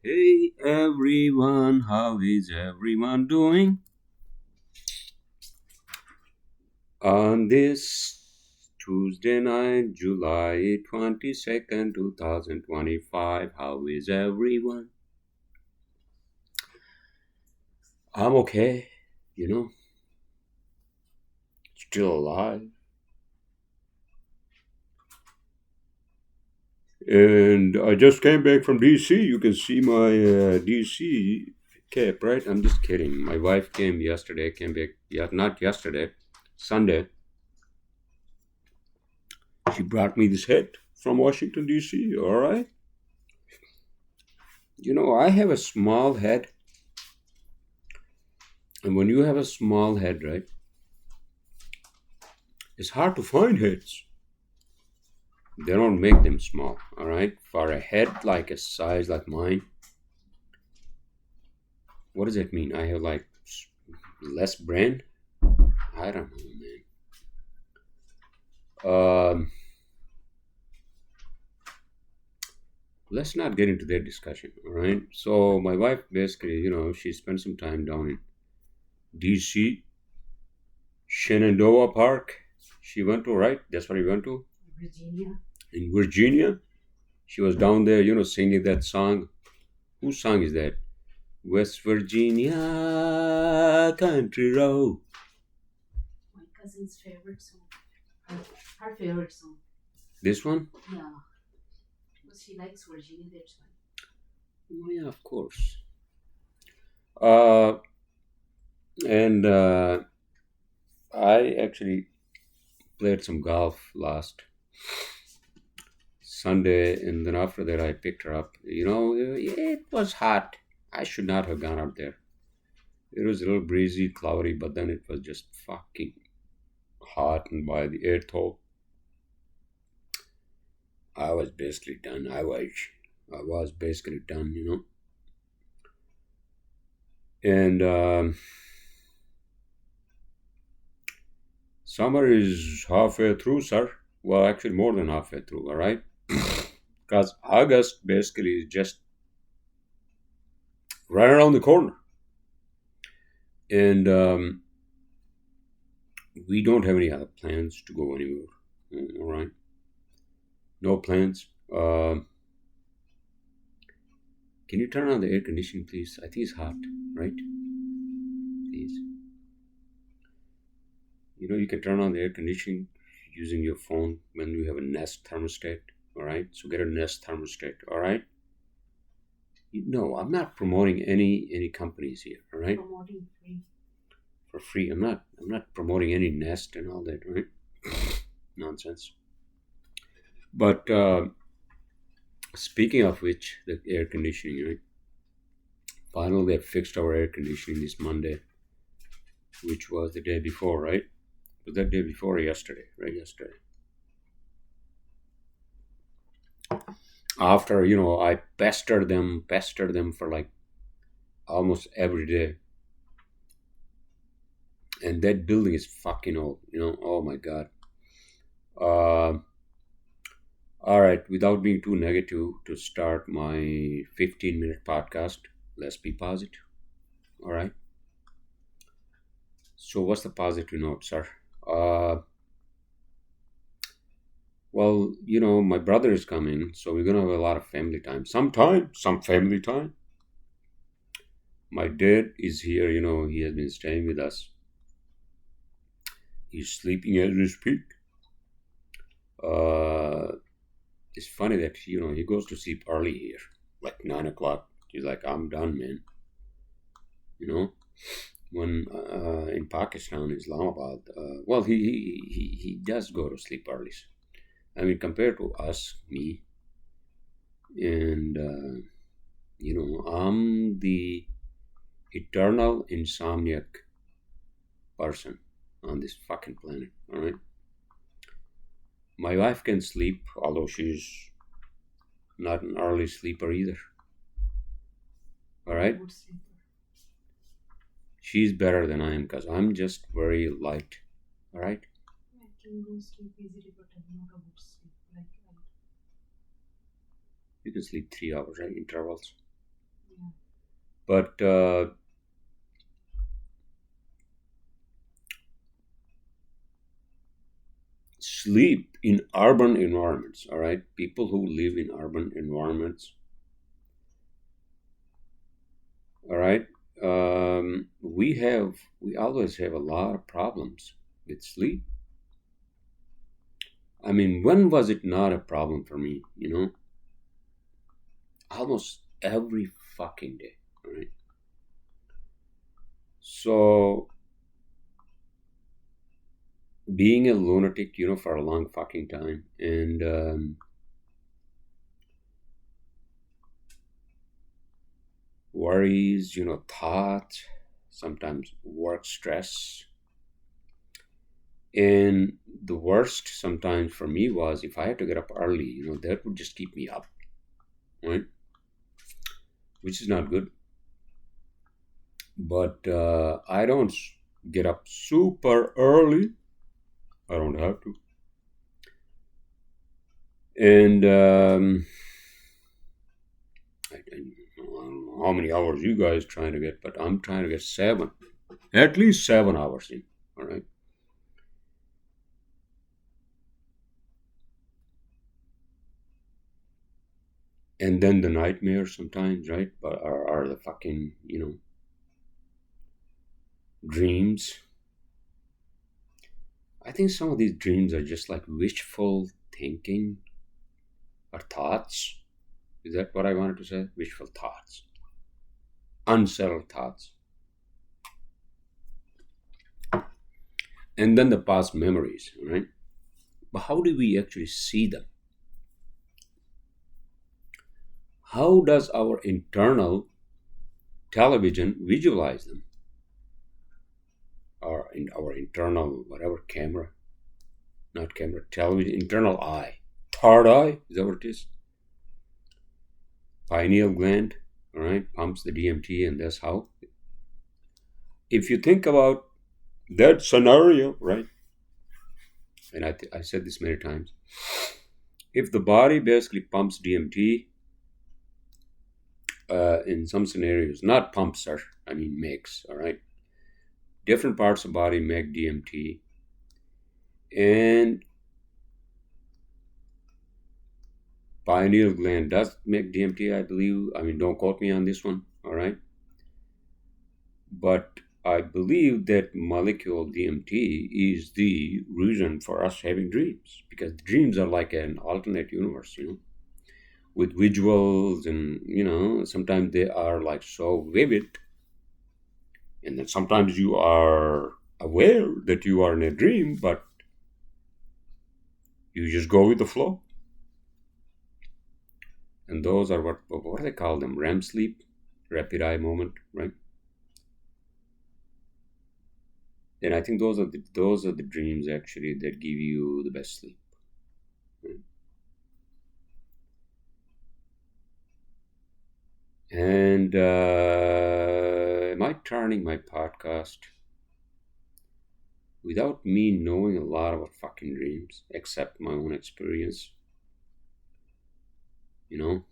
Hey everyone, how is everyone doing? On this Tuesday night, July 22nd, 2025, how is everyone? I'm okay, you know, still alive. And I just came back from DC. You can see my DC cap, right? I'm just kidding. My wife came yesterday, came back, yeah, not yesterday, Sunday. She brought me this hat from Washington, D.C., all right? I have a small head. And when you have a small head, right, it's hard to find heads. They don't make them small, all right? For a head like a size like mine, what does that mean? I have like less brain? I don't know, man. Let's not get into that discussion, all right? So my wife basically, she spent some time down in D.C., Shenandoah Park. She went to, right? That's what he went to? Virginia. In Virginia. She was down there, singing that song. Whose song is that? West Virginia Country Road. My cousin's favorite song. Her favorite song. This one? Yeah. Because she likes Virginia, that's why. Oh, yeah, of course. Uh, and I actually played some golf last Sunday, and then after that, I picked her up. It was hot. I should not have gone out there. It was a little breezy, cloudy, but then it was just fucking hot, and by the 8th hole, I was basically done. I was basically done. And summer is halfway through, sir. Well, actually, more than halfway through. All right, because August basically is just right around the corner, and we don't have any other plans to go anywhere. All right, no plans. Can you turn on the air conditioning, please? I think it's hot, right? Please. You can turn on the air conditioning using your phone when you have a Nest thermostat. All right, so get a Nest thermostat. All right. No, I'm not promoting any companies here. All right, Promoting free. for free. I'm not promoting any Nest and all that. Right? Nonsense. But speaking of which, the air conditioning. Right. Finally, they fixed our air conditioning this Monday, which was the day before. Right. Was that day before or yesterday? Right, yesterday. After I pestered them for like almost every day, and that building is fucking old. Oh my god. uh, all right, without being too negative, to start my 15-minute podcast, let's be positive. All right, so what's the positive note, sir? uh, well, my brother is coming, so we're gonna have a lot of family time, some family time. My dad is here. He has been staying with us. He's sleeping as we speak. uh, it's funny that he goes to sleep early here, like 9 o'clock. He's like, I'm done, man. You know, when in Pakistan, Islamabad, well, he does go to sleep early. I mean, compared to us, me, and I'm the eternal insomniac person on this fucking planet. All right, my wife can sleep, although she's not an early sleeper either. All right, Good sleeper. she's better than I am because I'm just very light. All right, I can go sleep easily, but I'm not a good sleep. you can sleep 3 hours, right? Intervals. But sleep in urban environments, all right? People who live in urban environments, all right? We always have a lot of problems with sleep. I mean, when was it not a problem for me? Almost every fucking day, all right? So being a lunatic, for a long fucking time, and worries, thoughts, sometimes work stress. And the worst sometimes for me was if I had to get up early, that would just keep me up, right? Which is not good. But I don't get up super early. I don't have to. And I don't know how many hours you guys trying to get, but I'm trying to get 7, at least 7 hours in. All right. And then the nightmares sometimes, right? But are the fucking, dreams. I think some of these dreams are just like wishful thinking or thoughts. Is that what I wanted to say? Wishful thoughts, unsettled thoughts. And then the past memories, right? But how do we actually see them? How does our internal television visualize them? Or in our internal, whatever camera, not camera, television, internal eye. Third eye, is that what it is? Pineal gland, all right, pumps the DMT, and that's how. If you think about that scenario, right, and I said this many times, if the body basically pumps DMT, in some scenarios, not pumps, sir, I mean makes, all right, different parts of the body make DMT, and pineal gland does make DMT, I believe. I mean, don't quote me on this one, all right? But I believe that molecule DMT is the reason for us having dreams, because dreams are like an alternate universe, with visuals, and sometimes they are like so vivid, and then sometimes you are aware that you are in a dream, but you just go with the flow. And those are what do they call them? REM sleep, rapid eye movement, right? And I think those are the dreams actually that give you the best sleep. Right? And am I turning my podcast without me knowing a lot about fucking dreams, except my own experience? You know,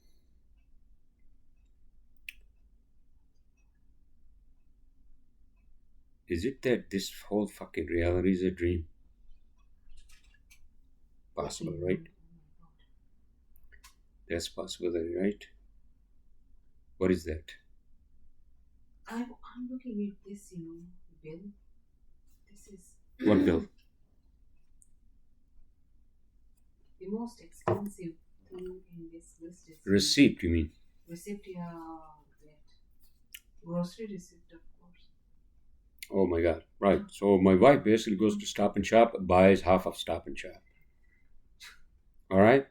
is it that this whole fucking reality is a dream? Possible, right? That's possibility, right? What is that? I'm looking at this, bill. This is What bill? the most expensive thing in this list is Receipt, you mean? receipt. Yeah, that grocery receipt, of course. Oh my god. Right. So my wife basically goes to Stop and Shop, buys half of Stop and Shop. All right?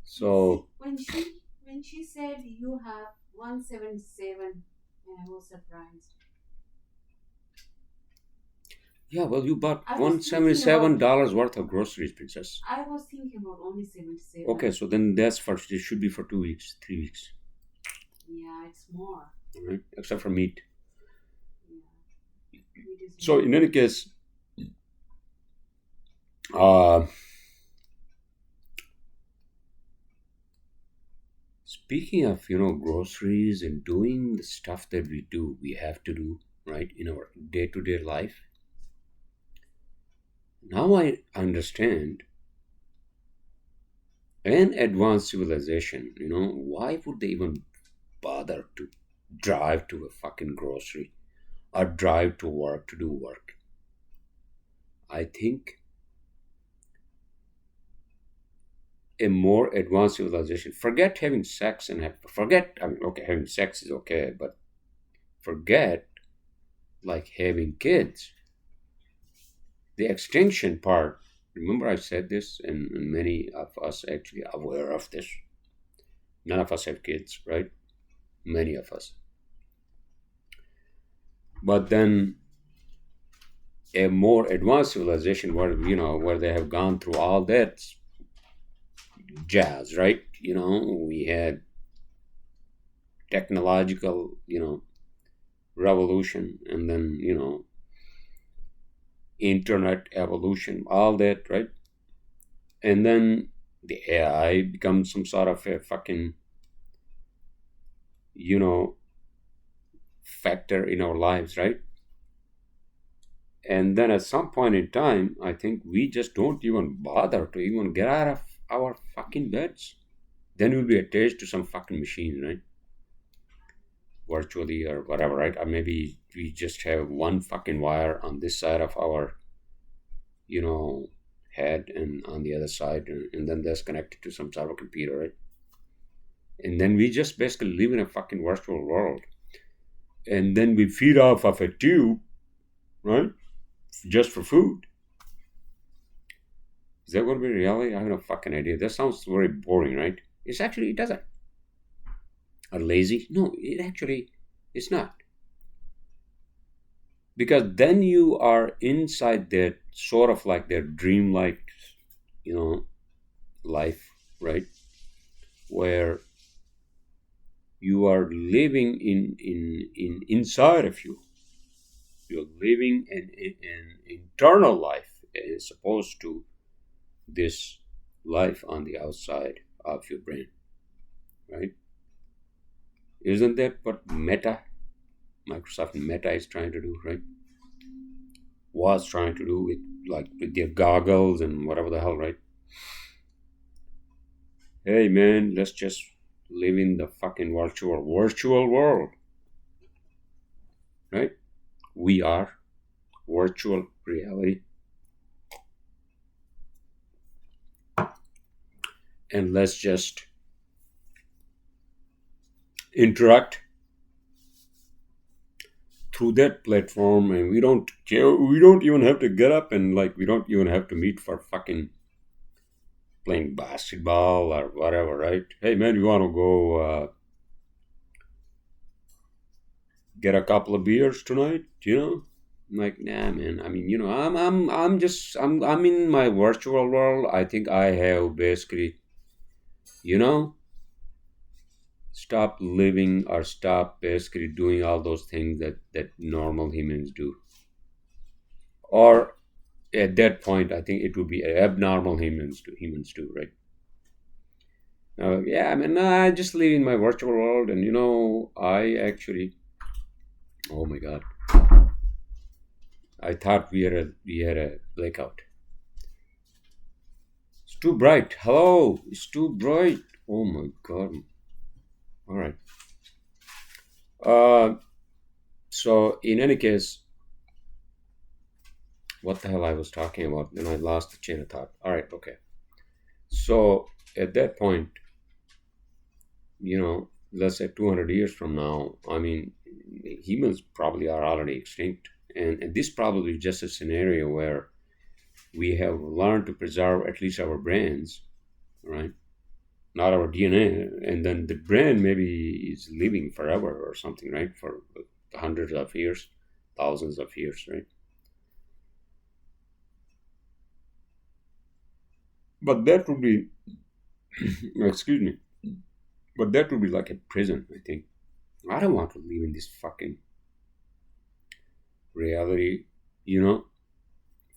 So when she said you have 177, and I was surprised. yeah, well, you bought I was thinking $177 worth of groceries, princess. I was thinking about only 77. Okay, so then that's for it should be for 2 weeks, 3 weeks. Yeah, it's more. All right, except for meat. Yeah. It is So more. in any case, uh, speaking of, groceries and doing the stuff that we have to do, right, in our day-to-day life. Now I understand an advanced civilization, why would they even bother to drive to a fucking grocery or drive to work to do work? I think a more advanced civilization, forget having sex and forget, I mean, okay, having sex is okay, but forget like having kids. The extinction part, remember I said this, and many of us actually are aware of this. None of us have kids, right? Many of us. But then a more advanced civilization where, where they have gone through all that jazz, right? We had technological, revolution, and then, internet evolution, all that, right? And then the AI becomes some sort of a fucking, you know, factor in our lives, right? And then at some point in time, I think we just don't even bother to even get out of our fucking beds. Then we'll be attached to some fucking machine, right? Virtually or whatever, right? Or maybe we just have one fucking wire on this side of our, head, and on the other side, and then that's connected to some sort of computer, right? And then we just basically live in a fucking virtual world. And then we feed off of a tube, right? Just for food. Is that going to be reality? I have no fucking idea. That sounds very boring, right? It doesn't. Or lazy? No, it actually is not. Because then you are inside that sort of like their dreamlike, life, right? Where you are living in inside of you. You're living an internal life as opposed to this life on the outside of your brain, right? Isn't that what Microsoft Meta is trying to do, right? Was trying to do with their goggles and whatever the hell, right? Hey man, let's just live in the fucking virtual world, right? We are virtual reality, and let's just interact through that platform, and we don't even have to get up, and like we don't even have to meet for fucking playing basketball or whatever, right? Hey man, you want to go get a couple of beers tonight? I'm like, nah man, I mean, I'm in my virtual world. I think I have basically, you know stop living or stop basically doing all those things that normal humans do. Or at that point, I think it would be abnormal humans do, right? Yeah, I mean, I just live in my virtual world, and I actually, oh my god, I thought we had a blackout. It's too bright. Hello, it's too bright. Oh my god. All right. Uh, so in any case, what the hell I was talking about? Then I lost the chain of thought. All right, okay. So at that point, let's say 200 years from now, I mean, humans probably are already extinct. And this probably is just a scenario where we have learned to preserve at least our brains, right? Not our DNA. And then the brain maybe is living forever or something, right? For hundreds of years, thousands of years, right? But that would be, excuse me, but that would be like a prison, I think. I don't want to live in this fucking reality, you know,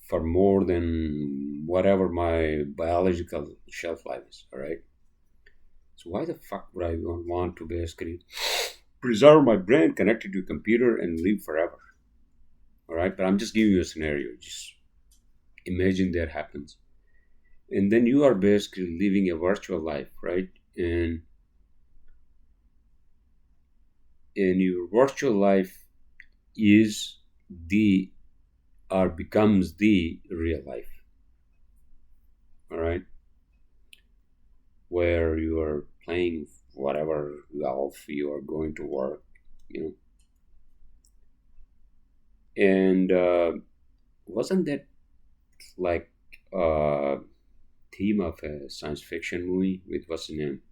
for more than whatever my biological shelf life is, all right? So why the fuck would I want to basically preserve my brain connected to a computer and live forever? All right, but I'm just giving you a scenario. Just imagine that happens, and then you are basically living a virtual life, right? And your virtual life is the or becomes the real life. All right, where you are playing whatever golf, you are going to work, you know. And wasn't that like a theme of a science fiction movie with what's his name,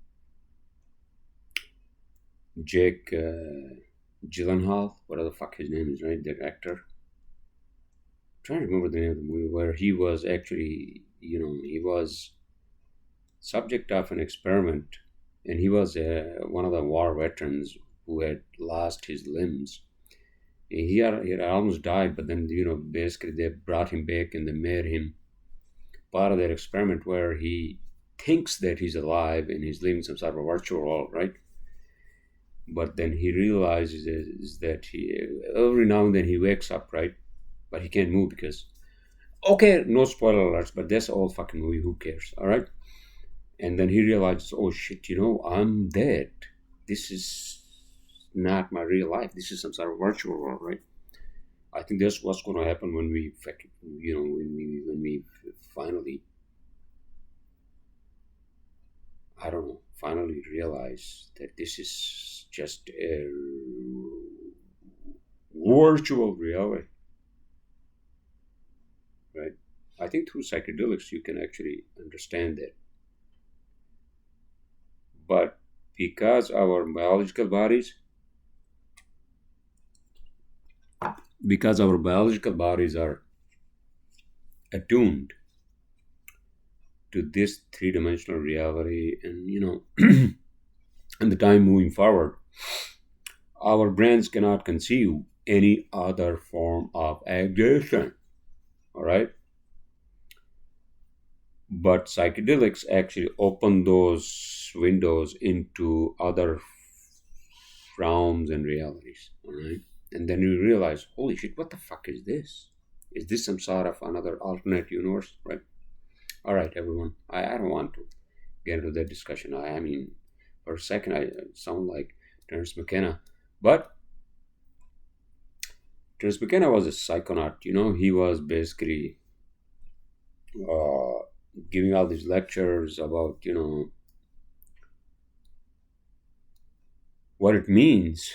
Jake Gyllenhaal, whatever the fuck his name is, right? That actor. I'm trying to remember the name of the movie where he was actually, he was subject of an experiment, and he was one of the war veterans who had lost his limbs. He had almost died, but then basically they brought him back and they made him part of that experiment where he thinks that he's alive and he's living some sort of a virtual world, right? But then he realizes is that he every now and then he wakes up, right? But he can't move because okay, no spoiler alerts, but that's all fucking movie. Who cares? All right. And then he realizes, oh shit, I'm dead. This is not my real life. This is some sort of virtual world, right? I think that's what's going to happen when we, when we finally, I don't know, finally realize that this is just a virtual reality, right? I think through psychedelics you can actually understand that. But because our biological bodies are attuned to this three-dimensional reality, and and the time moving forward, our brains cannot conceive any other form of existence. All right, but psychedelics actually open those windows into other realms and realities. All right, and then you realize, holy shit, what the fuck is this? Is this some sort of another alternate universe, right? All right, everyone. I don't want to get into that discussion. I mean, for a second, I sound like Terence McKenna, but Terence McKenna was a psychonaut. He was basically uh, giving all these lectures about what it means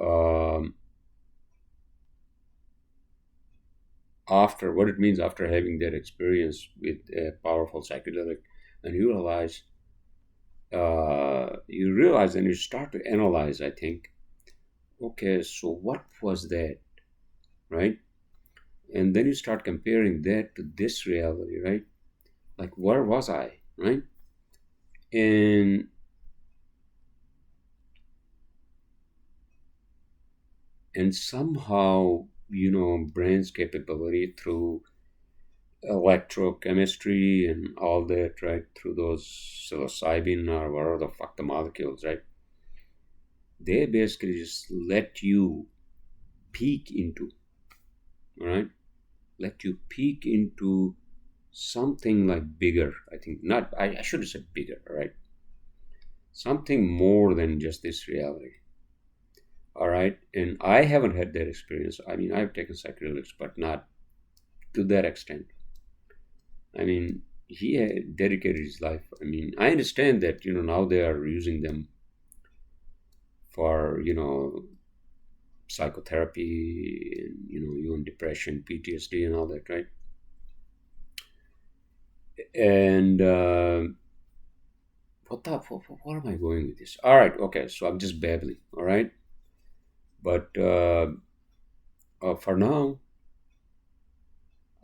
um, after having that experience with a powerful psychedelic, and you realize and you start to analyze, I think, okay, so what was that, right? And then you start comparing that to this reality, right? Like, where was I, right? and and somehow, brain's capability through electrochemistry and all that, right, through those psilocybin or whatever the fuck the molecules, right, they basically just let you peek into, all right, let you peek into something like bigger. I think not. I should have said bigger, all right. Something more than just this reality. All right. And I haven't had that experience. I mean, I've taken psychedelics, but not to that extent. I mean, he had dedicated his life. I mean, I understand that, now they are using them for, psychotherapy and, even depression, PTSD, and all that, right? And what am I going with this? All right. Okay. So I'm just babbling. All right. But for now,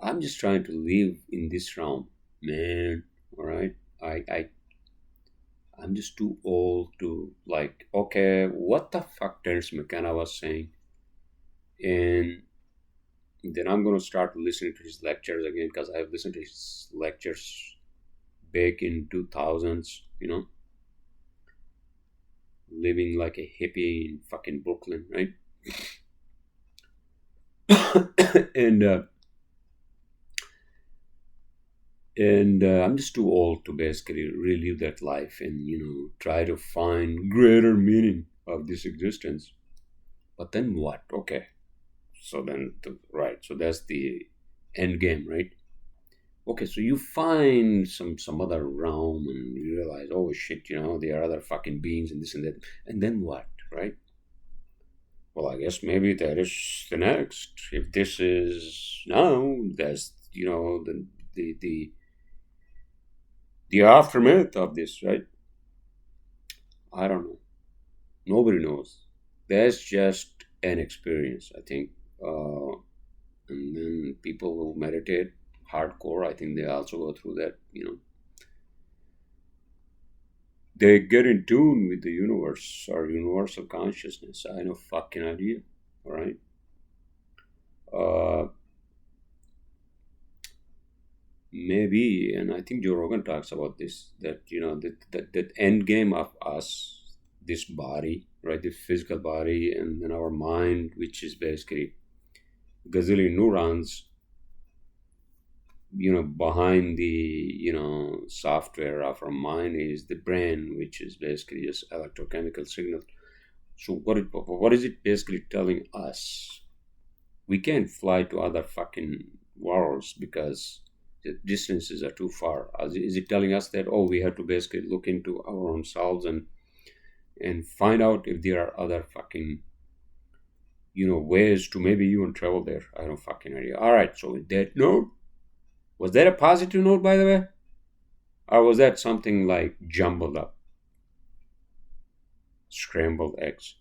I'm just trying to live in this realm, man. All right. I'm just too old to like. Okay, what the fuck Terence McKenna was saying, and then I'm gonna start listening to his lectures again because I've listened to his lectures back in 2000s. living like a hippie in fucking Brooklyn, right? and I'm just too old to basically relive that life and try to find greater meaning of this existence. But then what? Okay, so then right, so that's the end game, right? Okay, so you find some other realm and you realize, oh shit, there are other fucking beings and this and that, and then what, right? Well, I guess maybe that is the next. If this is now, that's the aftermath of this, right? I don't know. Nobody knows. That's just an experience, I think. And then people who meditate hardcore, I think they also go through that. They get in tune with the universe or universal consciousness. I have no fucking idea. All right. Uh, Maybe, and I think Joe Rogan talks about this, that that end game of us, this body, right, the physical body, and then our mind, which is basically gazillion neurons, behind the software of our mind is the brain, which is basically just electrochemical signal. So what is it basically telling us? We can't fly to other fucking worlds because the distances are too far. Is it telling us that, oh, we have to basically look into our own selves and find out if there are other fucking ways to maybe even travel there? I don't fucking idea. All right, so with that note, was that a positive note, by the way, or was that something like jumbled up, scrambled eggs,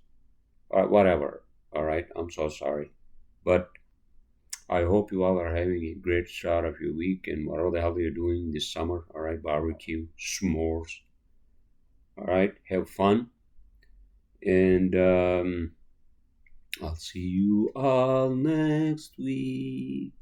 whatever? All right, I'm so sorry, but I hope you all are having a great start of your week and whatever the hell you're doing this summer. All right, barbecue, s'mores. All right, have fun. And I'll see you all next week.